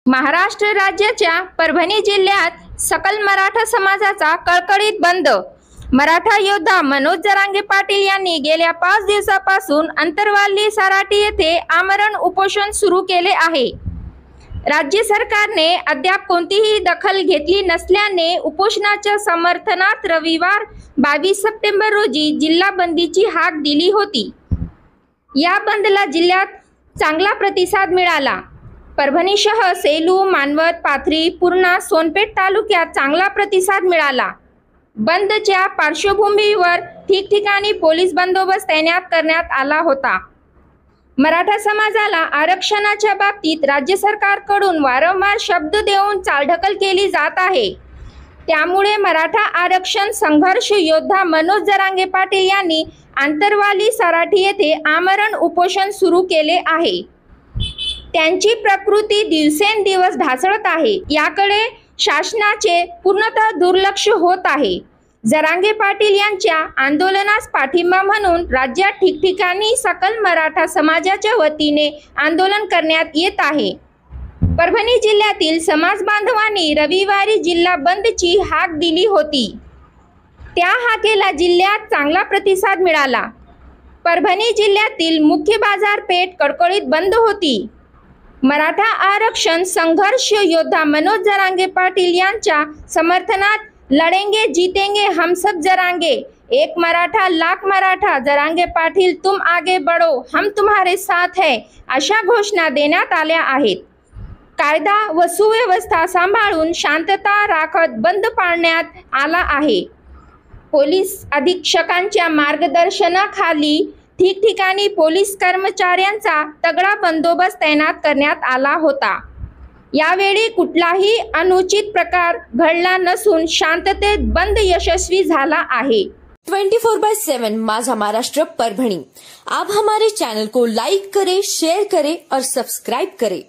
महाराष्ट्र राज्याच्या परभणी जिल्ह्यात सकल मराठा समाजाचा कळकळीत बंद। मराठा योद्धा मनोज जरांगे पाटील यांनी गेल्या 5 दिवसापासून अंतरवाली सराटी येथे आमरण उपोषण सुरू केले आहे। राज्य सरकारने अद्याप कोणतीही दखल घेतली नसल्याने उपोषणाच्या समर्थनात रविवार 22 सप्टेंबर रोजी जिल्हा बंदीची हाक दिली होती। या बंदला जिल्ह्यात चांगला प्रतिसाद मिळाला। परभणीसह सेलू, मानवत, पाथरी, पूर्णा, सोनपेठ तालुक्यात चांगला प्रतिसाद मिळाला। बंदच्या पार्श्वभूमीवर ठिकठिकाणी पोलीस बंदोबस्त तैनात करण्यात आला होता। मराठा समाजाला आरक्षणाच्या बाबतीत राज्य सरकारकडून वारंवार शब्द देऊन चालढकल केली जात आहे। त्यामुळे मराठा आरक्षण संघर्ष योद्धा मनोज जरांगे पाटील यांनी आंतरवाली सराटी येथे आमरण उपोषण सुरू केले आहे। त्यांची प्रकृती दिवसेंदिवस ढासळत आहे, याकडे शासनाचे पूर्णतः दुर्लक्ष होत आहे। जरांगे पाटील यांच्या आंदोलनास पाठिंबा म्हणून राज्यात ठिकठिकाणी सकल मराठा समाजाच्या वतीने आंदोलन करण्यात येत आहे। परभणी जिल्ह्यातील समाज बांधवांनी रविवारी जिल्हा बंदची हाक दिली होती। त्या हाकेला जिल्ह्यात चांगला प्रतिसाद मिळाला। परभणी जिल्ह्यातील मुख्य बाजारपेठ कडकडीत बंद होती। मराठा आरक्षण संघर्ष योद्धा मनोज जरांगे पाटील यांच्या समर्थनात लढेंगे जीतेंगे हम सब जरांगे, एक मराठा लाख मराठा, जरांगे पाटील तुम आगे बढ़ो, हम तुम्हारे साथ है, अशा घोषणा देण्यात आल्या आहेत। कायदा व सुव्यवस्था सांभाळून शांतता राखत बंद पाळण्यात आला आहे। पोलीस अधीक्षकांच्या मार्गदर्शनाखाली ठिकठिकाणी पोलीस कर्मचाऱ्यांचा तगडा बंदोबस्त तैनात करण्यात आला होता। यावेळी कुठलाही अनुचित प्रकार घडला नसून शांततेत बंद यशस्वी झाला आहे। 24/7 माझा महाराष्ट्र परभणी। आप हमारे चैनल को लाइक करें, शेयर करें और सब्सक्राइब करें।